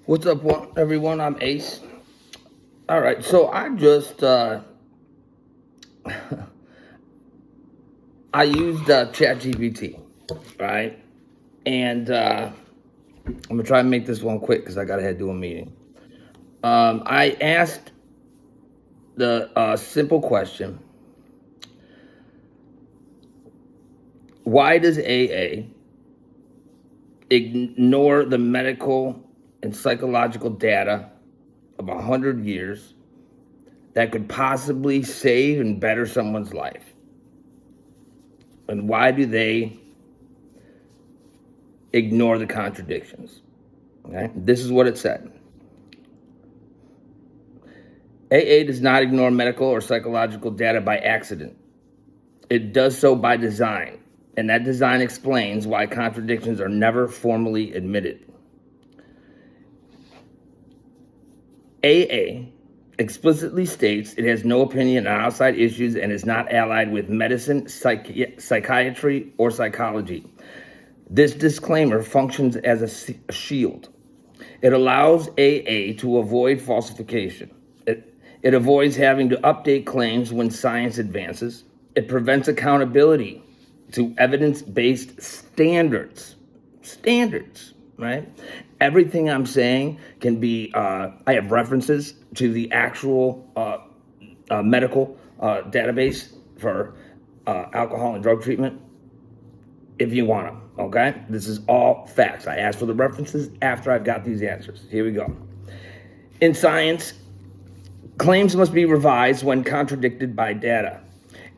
What's up, everyone? I'm Ace. All right, so I just I used ChatGPT, right? And I'm gonna try and make this one quick because I gotta head to a meeting. I asked the simple question: why does AA ignore the medical and psychological data of 100 years that could possibly save and better someone's life? And why do they ignore the contradictions? Okay, this is what it said. AA does not ignore medical or psychological data by accident. It does so by design, and that design explains why contradictions are never formally admitted. AA explicitly states it has no opinion on outside issues and is not allied with medicine, psychiatry, or psychology. This disclaimer functions as a shield. It allows AA to avoid falsification. It avoids having to update claims when science advances. It prevents accountability to evidence-based standards. Right? Everything I'm saying can be, I have references to the actual medical database for alcohol and drug treatment if you want them, okay? This is all facts. I asked for the references after I've got these answers. Here we go. In science, claims must be revised when contradicted by data.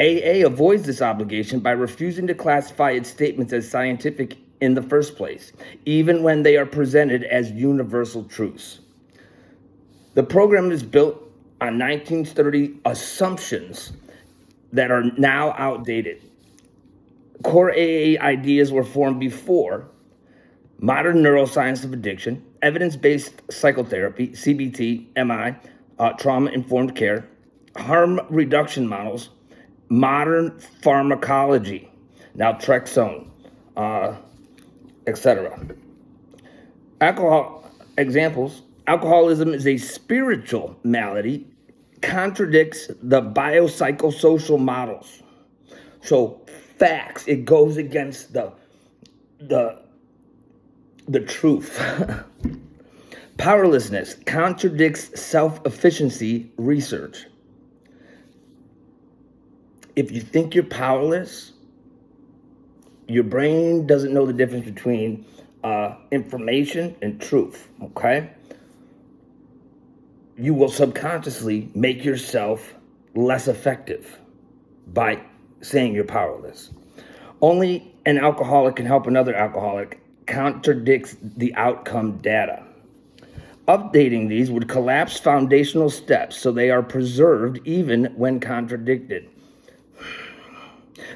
AA avoids this obligation by refusing to classify its statements as scientific in the first place, even when they are presented as universal truths. The program is built on 1930 assumptions that are now outdated. Core AA ideas were formed before modern neuroscience of addiction, evidence-based psychotherapy, CBT, MI, trauma-informed care, harm reduction models, modern pharmacology, naltrexone, etc. Alcoholism is a spiritual malady, contradicts the biopsychosocial models. So facts, it goes against the truth. Powerlessness contradicts self-efficiency research. If you think you're powerless, your brain doesn't know the difference between information and truth, okay? You will subconsciously make yourself less effective by saying you're powerless. Only an alcoholic can help another alcoholic contradicts the outcome data. Updating these would collapse foundational steps so they are preserved even when contradicted.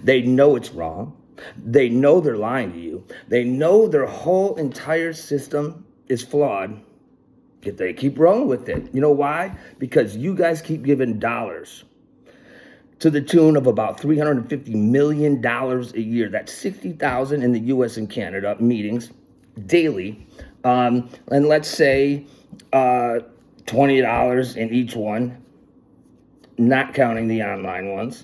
They know it's wrong. They know they're lying to you. They know their whole entire system is flawed, yet they keep rolling with it. You know why? Because you guys keep giving dollars to the tune of about $350 million a year. That's 60,000 in the US and Canada meetings daily. And let's say $20 in each one, not counting the online ones.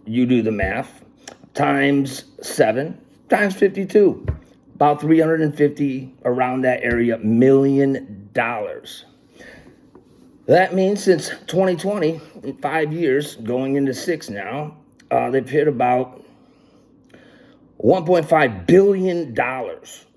You do the math, times 7, times 52, about 350 around that area, $1 million. That means since 2020, in 5 years, going into 6 now, they've hit about $1.5 billion,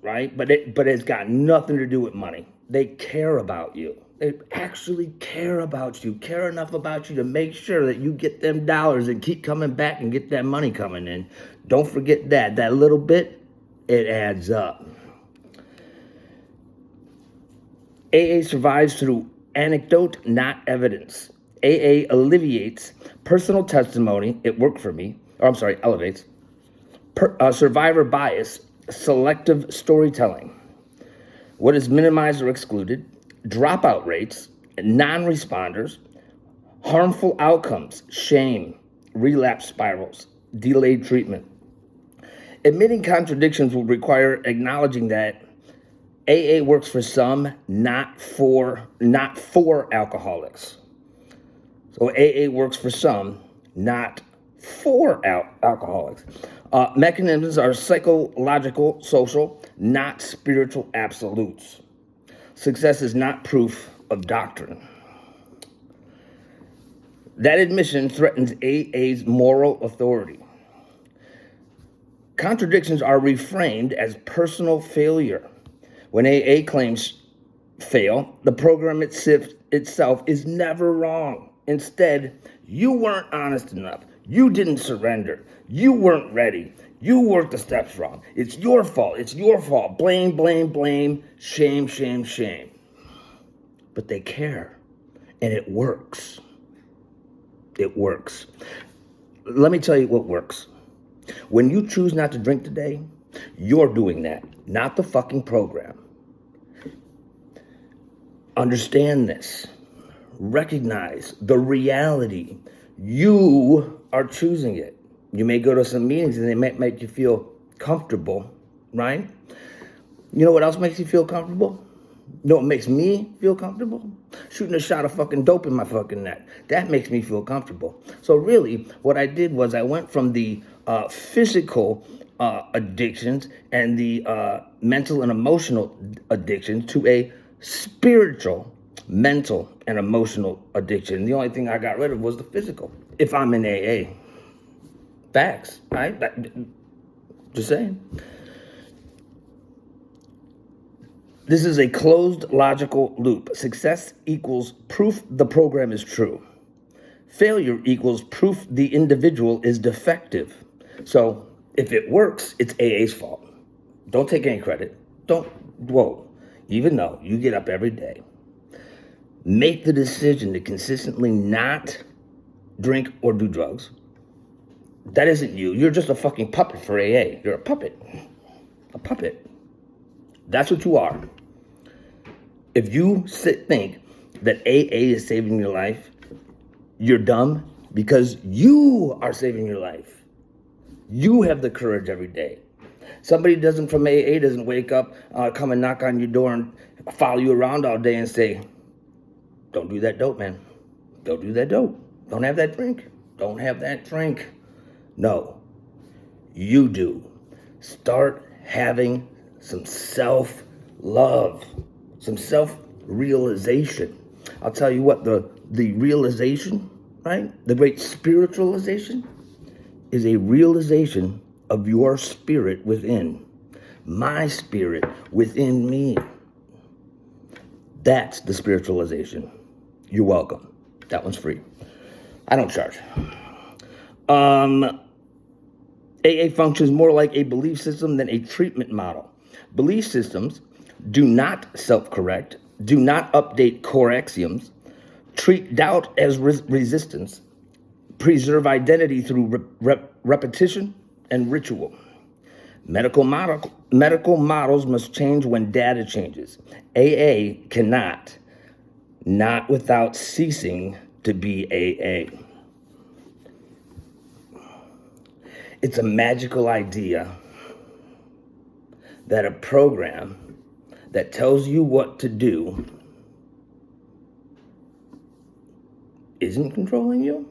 right? But it's got nothing to do with money. They care about you. They actually care about you, care enough about you to make sure that you get them dollars and keep coming back and get that money coming in. Don't forget that little bit, it adds up. AA survives through anecdote, not evidence. AA alleviates personal testimony, it worked for me, elevates, survivor bias, selective storytelling. What is minimized or excluded, dropout rates, non-responders, harmful outcomes, shame, relapse spirals, delayed treatment. Admitting contradictions will require acknowledging that AA works for some, not for alcoholics. So AA works for some, not for alcoholics. Mechanisms are psychological, social, not spiritual absolutes. Success is not proof of doctrine. That admission threatens AA's moral authority. Contradictions are reframed as personal failure. When AA claims fail, the program itself is never wrong. Instead, you weren't honest enough. You didn't surrender. You weren't ready. You worked the steps wrong. It's your fault. It's your fault. Blame, blame, blame. Shame, shame, shame. But they care, and it works. It works. Let me tell you what works. When you choose not to drink today, you're doing that, not the fucking program. Understand this. Recognize the reality. You are choosing it. You may go to some meetings and they might make you feel comfortable, right? You know what else makes you feel comfortable? You know what makes me feel comfortable? Shooting a shot of fucking dope in my fucking neck. That makes me feel comfortable. So really, what I did was I went from the physical addictions and the mental and emotional addictions to a spiritual, mental, and emotional addiction. The only thing I got rid of was the physical. If I'm in AA. Facts, right? Just saying. This is a closed logical loop. Success equals proof the program is true. Failure equals proof the individual is defective. So if it works, it's AA's fault. Don't take any credit. Even though you get up every day, make the decision to consistently not drink or do drugs. That isn't you. You're just a fucking puppet for AA. You're a puppet. A puppet. That's what you are. If you think that AA is saving your life, you're dumb because you are saving your life. You have the courage every day. Somebody from AA doesn't wake up, come and knock on your door and follow you around all day and say, don't do that dope, man. Don't do that dope. Don't have that drink. Don't have that drink. No, you do. Start having some self-love, some self-realization. I'll tell you what, the realization, right? The great spiritualization is a realization of your spirit within. My spirit within me. That's the spiritualization. You're welcome. That one's free. I don't charge. AA functions more like a belief system than a treatment model. Belief systems do not self-correct, do not update core axioms, treat doubt as resistance, preserve identity through repetition and ritual. Medical models must change when data changes. AA cannot, not without ceasing to be AA. It's a magical idea that a program that tells you what to do isn't controlling you.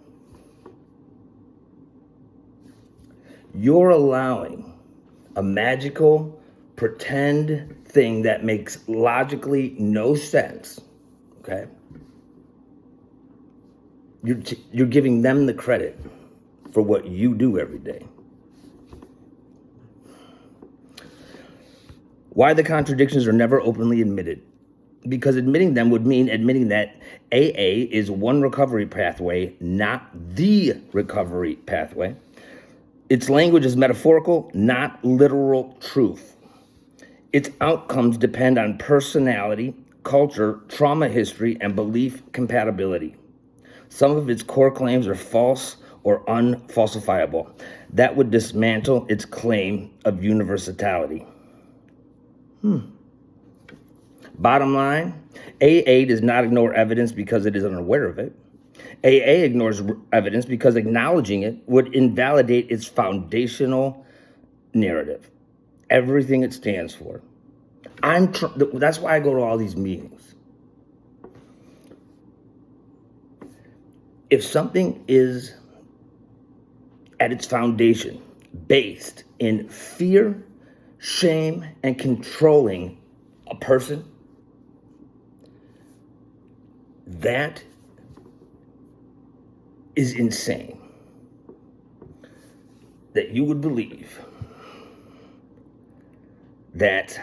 You're allowing a magical pretend thing that makes logically no sense, okay? You're giving them the credit for what you do every day. Why the contradictions are never openly admitted? Because admitting them would mean admitting that AA is one recovery pathway, not the recovery pathway. Its language is metaphorical, not literal truth. Its outcomes depend on personality, culture, trauma history, and belief compatibility. Some of its core claims are false or unfalsifiable. That would dismantle its claim of universality. Bottom line, AA does not ignore evidence because it is unaware of it. AA ignores evidence because acknowledging it would invalidate its foundational narrative, everything it stands for. That's why I go to all these meetings. If something is at its foundation based in fear, shame, and controlling a person, that is insane. That you would believe that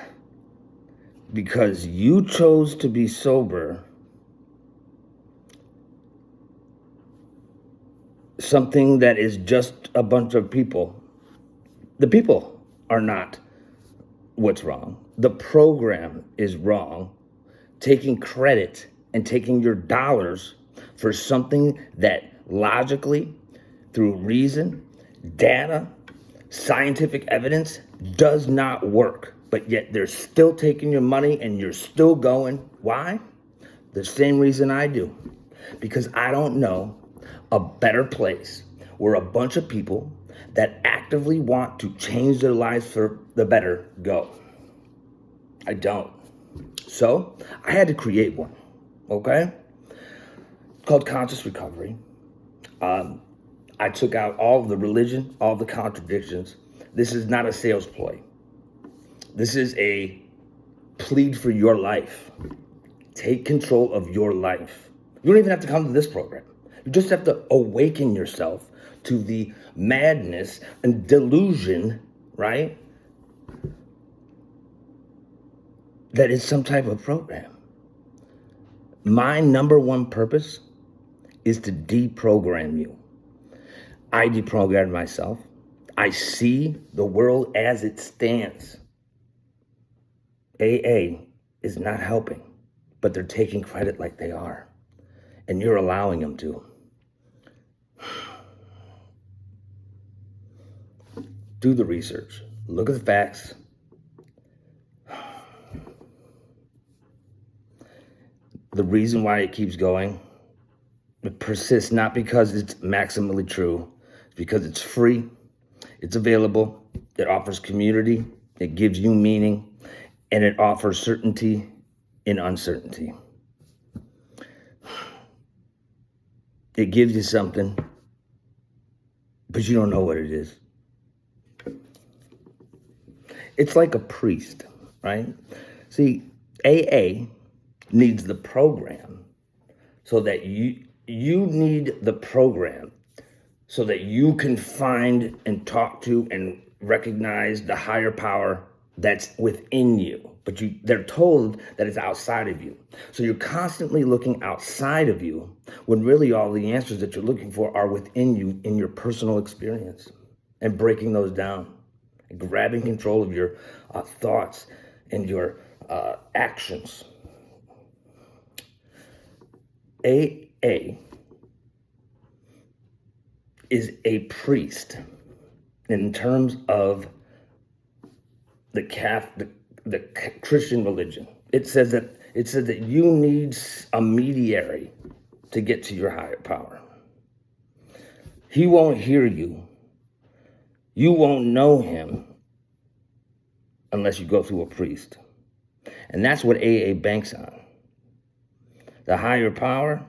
because you chose to be sober, something that is just a bunch of people, the people are not what's wrong. The program is wrong. Taking credit and taking your dollars for something that logically, through reason, data, scientific evidence, does not work. But yet they're still taking your money and you're still going. Why? The same reason I do. Because I don't know a better place where a bunch of people that actively want to change their lives for the better go. I don't. So I had to create one, okay? It's called Conscious Recovery. I took out all of the religion, all of the contradictions. This is not a sales ploy. This is a plead for your life. Take control of your life. You don't even have to come to this program. You just have to awaken yourself to the madness and delusion, right? That is some type of program. My number one purpose is to deprogram you. I deprogrammed myself. I see the world as it stands. AA is not helping, but they're taking credit like they are, and you're allowing them to. Do the research. Look at the facts. The reason why it keeps going, it persists not because it's maximally true, it's because it's free, it's available, it offers community, it gives you meaning, and it offers certainty in uncertainty. It gives you something, but you don't know what it is. It's like a priest, right? See, AA needs the program so that you need the program so that you can find and talk to and recognize the higher power that's within you. But they're told that it's outside of you. So you're constantly looking outside of you when really all the answers that you're looking for are within you in your personal experience, and breaking those down and grabbing control of your thoughts and your actions. AA is a priest in terms of the Christian religion. It says that you need a mediator to get to your higher power. He won't hear you. You won't know him unless you go through a priest. And that's what AA banks on. The higher power,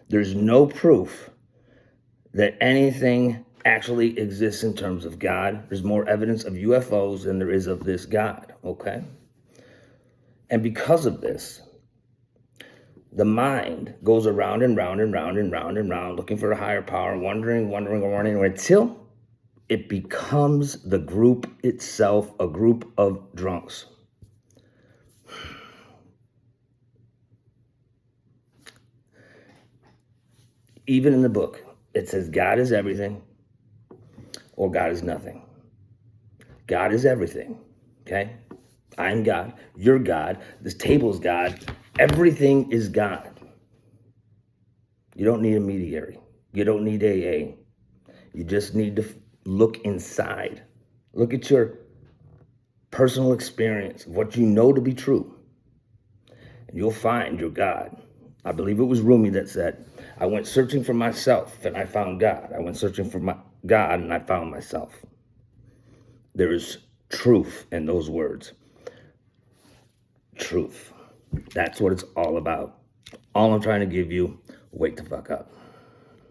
there's no proof that anything actually exists in terms of God. There's more evidence of UFOs than there is of this God, okay? And because of this, the mind goes around and round and round and round and round, looking for a higher power, wondering, until it becomes the group itself, a group of drunks. Even in the book, it says God is everything or God is nothing. God is everything, okay? I'm God, you're God, this table is God, everything is God. You don't need a mediator. You don't need AA. You just need to look inside. Look at your personal experience, what you know to be true, and you'll find your God. I believe it was Rumi that said, I went searching for myself and I found God. I went searching for my God and I found myself. There is truth in those words. truth. That's what it's all about. All I'm trying to give you, wake the fuck up.